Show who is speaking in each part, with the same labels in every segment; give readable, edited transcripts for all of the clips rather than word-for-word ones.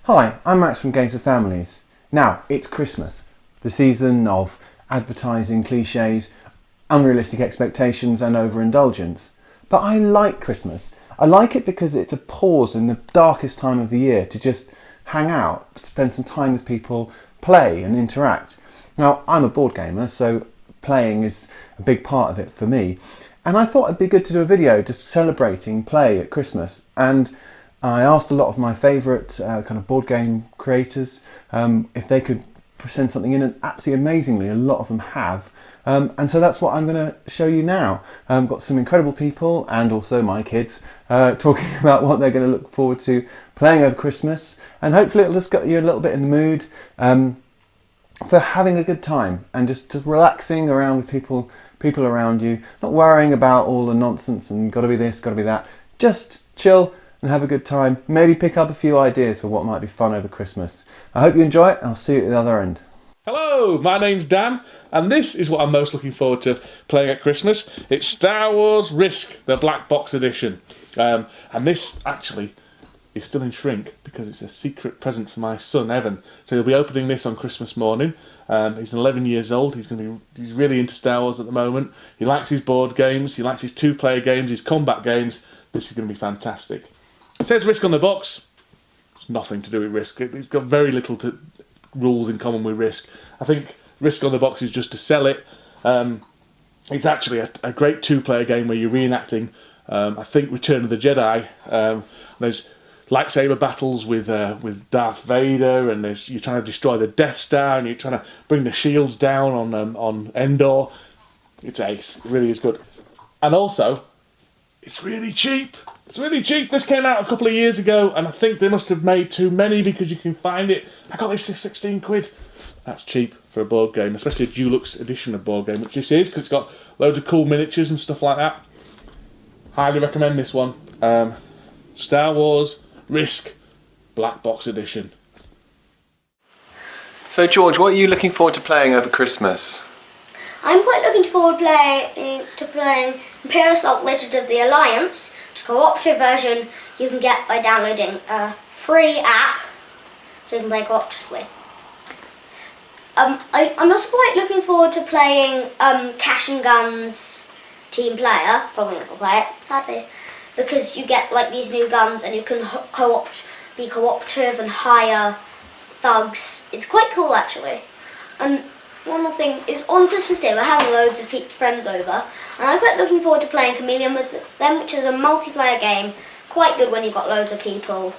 Speaker 1: Hi, I'm Max from Games for Families. Now, it's Christmas, the season of advertising cliches, unrealistic expectations and overindulgence. But I like Christmas. I like it because it's a pause in the darkest time of the year to just hang out, spend some time with people, play and interact. Now, I'm a board gamer, so playing is a big part of it for me. And I thought it'd be good to do a video just celebrating play at Christmas. And I asked a lot of my favourite kind of board game creators if they could send something in, and absolutely amazingly, a lot of them have. And so that's what I'm going to show you now. Got some incredible people and also my kids talking about what they're going to look forward to playing over Christmas, and hopefully it'll just get you a little bit in the mood for having a good time and just relaxing around with people around you, not worrying about all the nonsense and got to be this, got to be that. Just chill and have a good time. Maybe pick up a few ideas for what might be fun over Christmas. I hope you enjoy it. I'll see you at the other end.
Speaker 2: Hello, my name's Dan, and this is what I'm most looking forward to playing at Christmas. It's Star Wars Risk, the Black Box Edition. And this actually is still in shrink because it's a secret present for my son Evan. So he'll be opening this on Christmas morning. He's 11 years old. He's really into Star Wars at the moment. He likes his board games. He likes his two-player games, his combat games. This is going to be fantastic. It says Risk on the box. It's nothing to do with Risk. It's got very little rules in common with Risk. I think Risk on the box is just to sell it. It's actually a great two-player game where you're reenacting, I think, Return of the Jedi. There's lightsaber battles with Darth Vader, and you're trying to destroy the Death Star, and you're trying to bring the shields down on Endor. It's ace. It really is good. And also, it's really cheap. It's really cheap. This came out a couple of years ago, and I think they must have made too many because you can find it. I got this for 16 quid. That's cheap for a board game, especially a deluxe edition of board game, which this is, because it's got loads of cool miniatures and stuff like that. Highly recommend this one. Star Wars Risk Black Box Edition.
Speaker 1: So George, what are you looking forward to playing over Christmas?
Speaker 3: I'm quite looking forward to playing Imperial Assault Legend of the Alliance. It's a cooperative version you can get by downloading a free app, so you can play cooperatively. I'm also quite looking forward to playing Cash and Guns Team Player. Probably not gonna play it, sad face, because you get like these new guns and you can be cooperative and hire thugs. It's quite cool actually. And one more thing is, on Christmas Day we're having loads of friends over, and I'm quite looking forward to playing Chameleon with them, which is a multiplayer game. Quite good when you've got loads of people,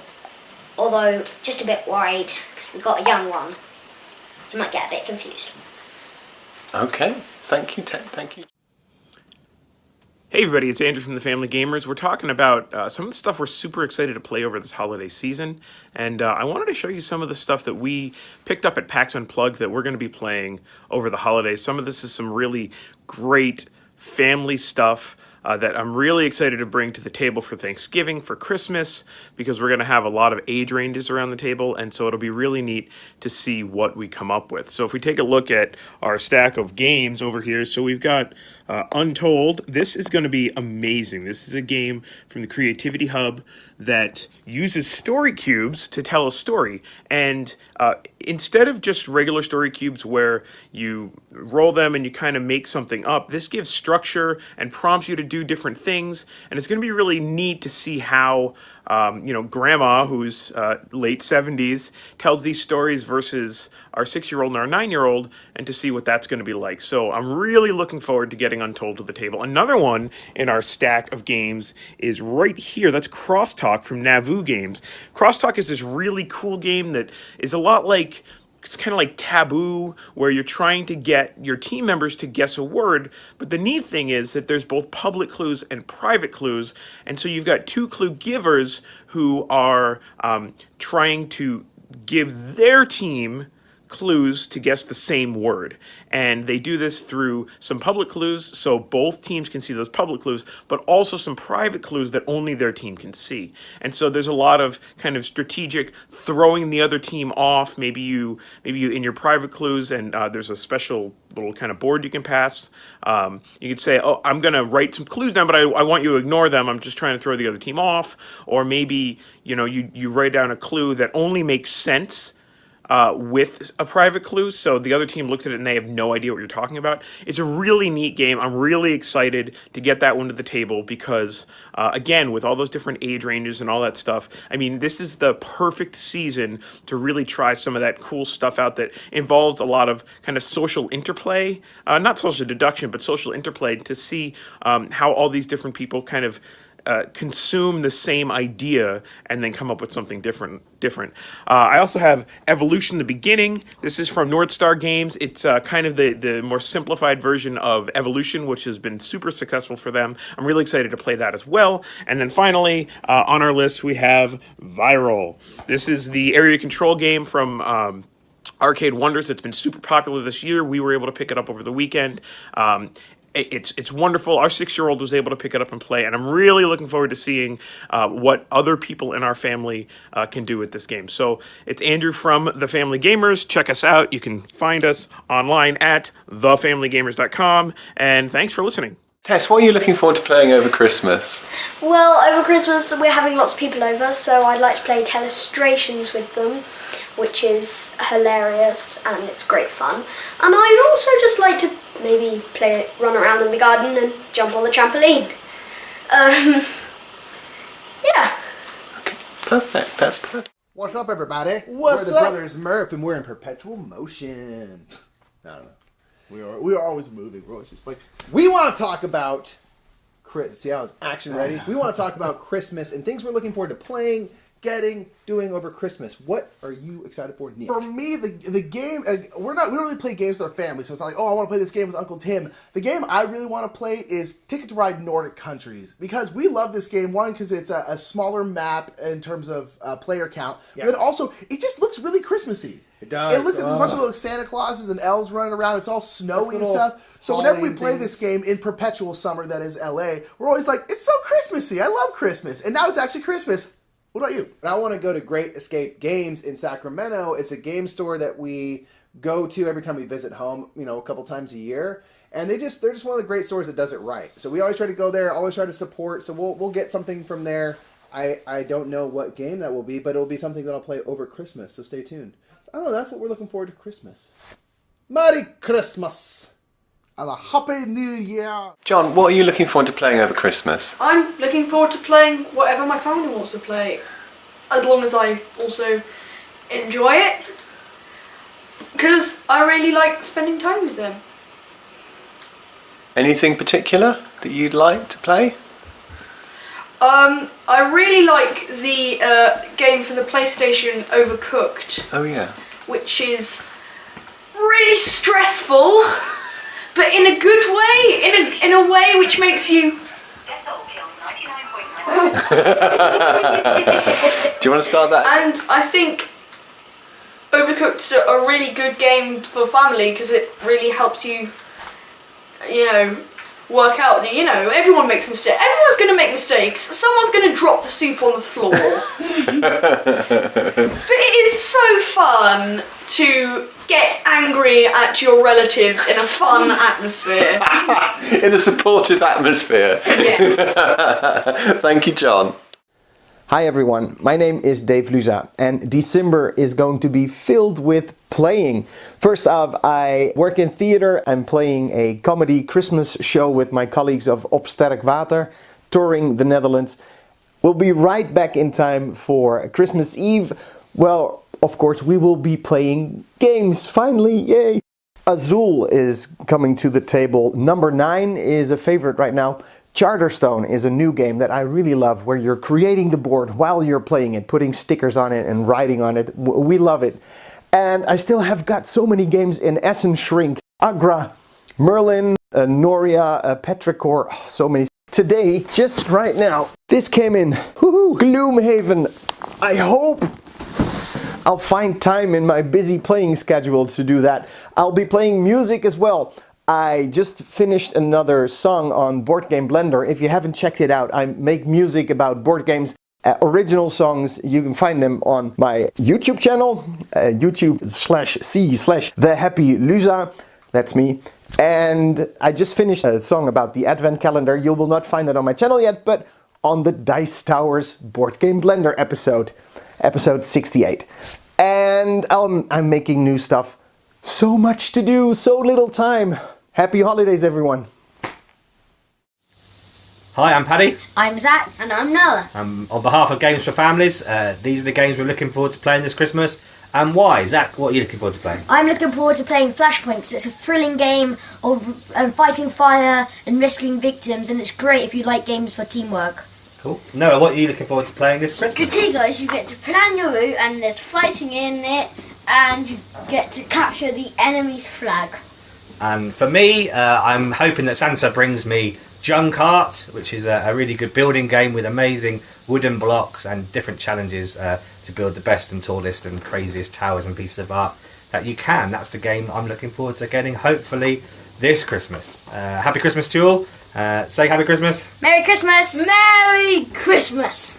Speaker 3: although just a bit worried because we've got a young one. He might get a bit confused.
Speaker 1: Okay, thank you, Ted. Thank you.
Speaker 4: Hey everybody, it's Andrew from the Family Gamers. We're talking about some of the stuff we're super excited to play over this holiday season, and I wanted to show you some of the stuff that we picked up at PAX Unplugged that we're going to be playing over the holidays. Some of this is some really great family stuff that I'm really excited to bring to the table for Thanksgiving, for Christmas, because we're going to have a lot of age ranges around the table, and so it'll be really neat to see what we come up with. So if we take a look at our stack of games over here, so we've got Untold. This is going to be amazing. This is a game from the Creativity Hub that uses story cubes to tell a story. And instead of just regular story cubes where you roll them and you kind of make something up, this gives structure and prompts you to do different things. And it's going to be really neat to see how Grandma, who's late 70s, tells these stories versus our 6-year-old and our 9-year-old, and to see what that's going to be like. So I'm really looking forward to getting Untold to the table. Another one in our stack of games is right here. That's Crosstalk from Navu Games. Crosstalk is this really cool game that is a lot like, it's kind of like Taboo, where you're trying to get your team members to guess a word, but the neat thing is that there's both public clues and private clues, and so you've got two clue givers who are trying to give their team clues to guess the same word. And they do this through some public clues, so both teams can see those public clues, but also some private clues that only their team can see. And so there's a lot of kind of strategic throwing the other team off. Maybe you in your private clues, and there's a special little kind of board you can pass. You could say, oh, I'm going to write some clues down, but I want you to ignore them. I'm just trying to throw the other team off. Or maybe, you write down a clue that only makes sense with a private clue, so the other team looks at it and they have no idea what you're talking about. It's a really neat game. I'm really excited to get that one to the table because, again, with all those different age ranges and all that stuff, I mean, this is the perfect season to really try some of that cool stuff out that involves a lot of kind of social interplay, not social deduction, but social interplay to see how all these different people kind of consume the same idea and then come up with something different. I also have Evolution: The Beginning. This is from North Star Games. It's kind of the more simplified version of Evolution, which has been super successful for them. I'm really excited to play that as well. And then finally, on our list, we have Viral. This is the area control game from Arcade Wonders. It's been super popular this year. We were able to pick it up over the weekend. It's wonderful. Our 6-year-old was able to pick it up and play, and I'm really looking forward to seeing what other people in our family can do with this game. So it's Andrew from The Family Gamers. Check us out. You can find us online at thefamilygamers.com, and thanks for listening.
Speaker 1: Tess, what are you looking forward to playing over Christmas?
Speaker 3: Well, over Christmas we're having lots of people over, so I'd like to play Telestrations with them, which is hilarious and it's great fun. And I'd also just like to maybe run around in the garden and jump on the trampoline. Yeah.
Speaker 1: Okay, perfect. That's perfect.
Speaker 5: What's up, everybody?
Speaker 6: What's
Speaker 5: We're the
Speaker 6: up?
Speaker 5: Brothers Murph, and we're in perpetual motion. I don't know. We are always moving. We're always just like, we want to talk about see how it's action ready? We want to talk about Christmas and things we're looking forward to playing, doing over Christmas. What are you excited for, Nick?
Speaker 6: For me, the game, we don't really play games with our family, so it's not like, oh, I want to play this game with Uncle Tim. The game I really want to play is Ticket to Ride Nordic Countries, because we love this game, one, because it's a smaller map in terms of player count, but also, it just looks really Christmassy.
Speaker 5: It does.
Speaker 6: It looks like there's a bunch of little Santa Clauses and elves running around. It's all snowy and stuff. So whenever we play this game in perpetual summer, that is LA, we're always like, it's so Christmassy. I love Christmas. And now it's actually Christmas. What about you?
Speaker 5: I want to go to Great Escape Games in Sacramento. It's a game store that we go to every time we visit home, a couple times a year. And they're just one of the great stores that does it right. So we always try to go there, always try to support. So we'll get something from there. I don't know what game that will be, but it'll be something that I'll play over Christmas. So stay tuned. I don't know, that's what we're looking forward to Christmas. Merry Christmas!
Speaker 6: And a Happy New Year.
Speaker 1: John, what are you looking forward to playing over Christmas?
Speaker 7: I'm looking forward to playing whatever my family wants to play, as long as I also enjoy it, because I really like spending time with them.
Speaker 1: Anything particular that you'd like to play?
Speaker 7: I really like the game for the PlayStation, Overcooked.
Speaker 1: Oh yeah.
Speaker 7: Which is really stressful, but in a good way, in a way which makes you.
Speaker 8: Dettol kills 99.9%.
Speaker 1: Do you want to start that?
Speaker 7: And I think Overcooked's a really good game for family because it really helps you, work out that, everyone makes mistakes. Everyone's going to make mistakes. Someone's going to drop the soup on the floor. But it is so fun to get angry at your relatives in a fun atmosphere.
Speaker 1: In a supportive atmosphere.
Speaker 7: Yes.
Speaker 1: Thank you, John.
Speaker 9: Hi everyone, my name is Dave Luza and December is going to be filled with playing. First off, I work in theater. I'm playing a comedy Christmas show with my colleagues of Op Sterk Water, touring the Netherlands. We'll be right back in time for Christmas Eve. Well, of course, we will be playing games, finally, yay! Azul is coming to the table. Number 9 is a favorite right now. Charterstone is a new game that I really love, where you're creating the board while you're playing it, putting stickers on it and writing on it. We love it. And I still have got so many games in Essen Shrink, Agra, Merlin, Noria, Petrichor, oh, so many. Today, just right now, this came in, Gloomhaven. I hope I'll find time in my busy playing schedule to do that. I'll be playing music as well. I just finished another song on Board Game Blender. If you haven't checked it out, I make music about board games. Original songs, you can find them on my YouTube channel, YouTube.com/the Happy Luza. That's me. And I just finished a song about the Advent calendar. You will not find it on my channel yet, but on the Dice Towers Board Game Blender episode 68. And I'm making new stuff. So much to do, so little time. Happy holidays, everyone.
Speaker 10: Hi, I'm Paddy.
Speaker 3: I'm Zach. And I'm Noah.
Speaker 10: On behalf of Games for Families, these are the games we're looking forward to playing this Christmas. And why? Zach, what are you looking forward to playing?
Speaker 3: I'm looking forward to playing Flashpoint because it's a thrilling game of fighting fire and rescuing victims, and it's great if you like games for teamwork.
Speaker 10: Cool. Noah, what are you looking forward to playing this Christmas?
Speaker 11: Strategos, you get to plan your route and there's fighting in it, and you get to capture the enemy's flag.
Speaker 10: And for me, I'm hoping that Santa brings me Junk Art, which is a really good building game with amazing wooden blocks and different challenges to build the best and tallest and craziest towers and pieces of art that you can. That's the game I'm looking forward to getting, hopefully, this Christmas. Happy Christmas to you all. Say Happy Christmas.
Speaker 3: Merry Christmas!
Speaker 11: Merry Christmas!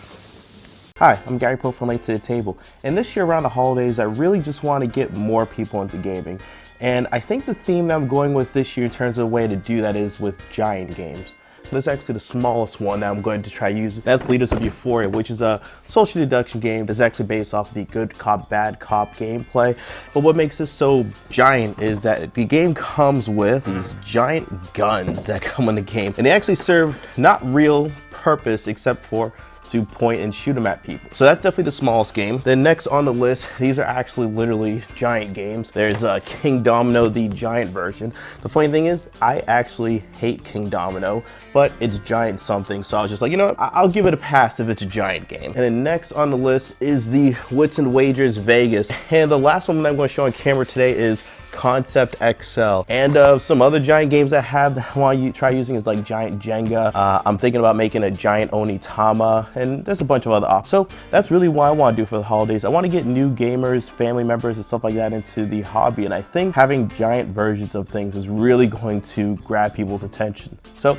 Speaker 12: Hi, I'm Gary Poe from Late to the Table, and this year around the holidays I really just want to get more people into gaming, and I think the theme that I'm going with this year in terms of a way to do that is with giant games. So this is actually the smallest one that I'm going to try using. That's Leaders of Euphoria, which is a social deduction game that's actually based off the good cop, bad cop gameplay. But what makes this so giant is that the game comes with these giant guns that come in the game, and they actually serve not real purpose except for to point and shoot them at people. So that's definitely the smallest game. Then next on the list, these are actually literally giant games. There's King Domino, the giant version. The funny thing is, I actually hate King Domino, but it's giant something, so I was just like, you know what, I'll give it a pass if it's a giant game. And then next on the list is the Wits and Wagers Vegas. And the last one that I'm going to show on camera today is Concept XL. And some other giant games I have that I want to try using is like Giant Jenga. I'm thinking about making a Giant Onitama, and there's a bunch of other options. So that's really what I want to do for the holidays. I want to get new gamers, family members, and stuff like that into the hobby, and I think having giant versions of things is really going to grab people's attention. So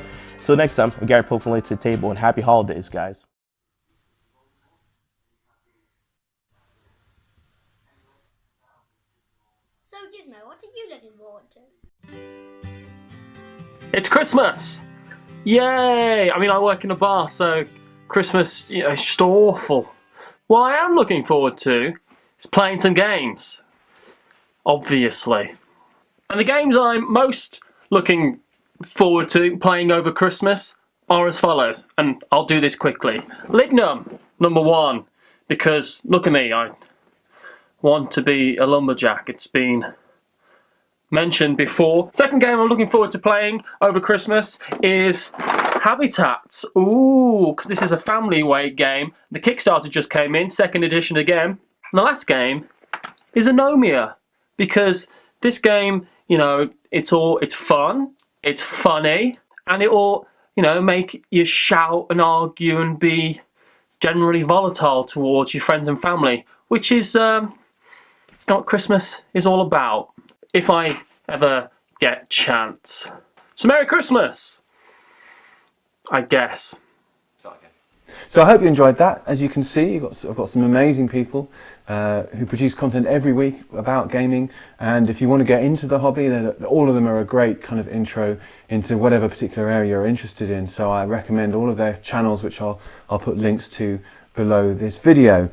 Speaker 12: next time, I'm Gary Poe from Late to the Table, and happy holidays, guys.
Speaker 3: So Gizmo, what are you looking forward to?
Speaker 13: It's Christmas! Yay! I mean, I work in a bar, so Christmas, you know, it's just awful. What I am looking forward to is playing some games. Obviously. And the games I'm most looking forward to playing over Christmas are as follows. And I'll do this quickly. Lignum, number 1. Because, look at me, I want to be a lumberjack. It's been mentioned before. Second game I'm looking forward to playing over Christmas is Habitats. Ooh, because this is a family weight game. The Kickstarter just came in, 2nd edition again. And the last game is Anomia, because this game, you know, it's fun, it's funny, and it will, you know, make you shout and argue and be generally volatile towards your friends and family, which is what Christmas is all about, if I ever get chance. So Merry Christmas, I guess.
Speaker 1: So I hope you enjoyed that. As you can see, I've got some amazing people who produce content every week about gaming, and if you want to get into the hobby, all of them are a great kind of intro into whatever particular area you're interested in. So I recommend all of their channels, which I'll put links to below this video.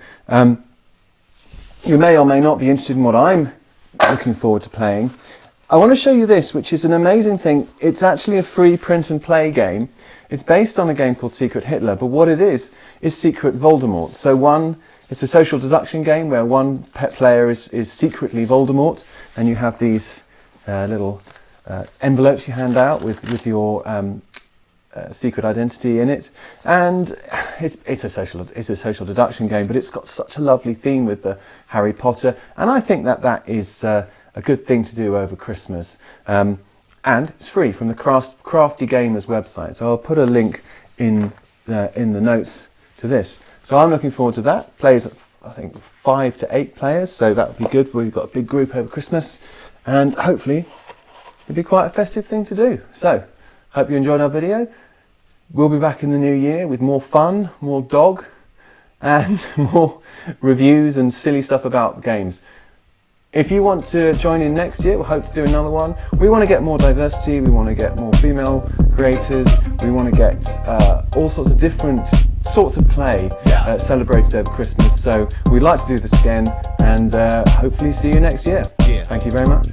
Speaker 1: You may or may not be interested in what I'm looking forward to playing. I want to show you this, which is an amazing thing. It's actually a free print and play game. It's based on a game called Secret Hitler, but what it is Secret Voldemort. So it's a social deduction game where one pet player is secretly Voldemort, and you have these little envelopes you hand out with your secret identity in it, and it's a social deduction game, but it's got such a lovely theme with the Harry Potter, and I think that is a good thing to do over Christmas. And it's free from the Crafty Gamers website, so I'll put a link in the notes to this. So I'm looking forward to that. Plays I think 5 to 8 players, so that would be good. We've got a big group over Christmas, and hopefully it'd be quite a festive thing to do. So, hope you enjoyed our video. We'll be back in the new year with more fun, more dog, and more reviews and silly stuff about games. If you want to join in next year, we'll hope to do another one. We want to get more diversity, we want to get more female creators, we want to get all sorts of different sorts of play celebrated over Christmas. So we'd like to do this again, and hopefully see you next year. Thank you very much.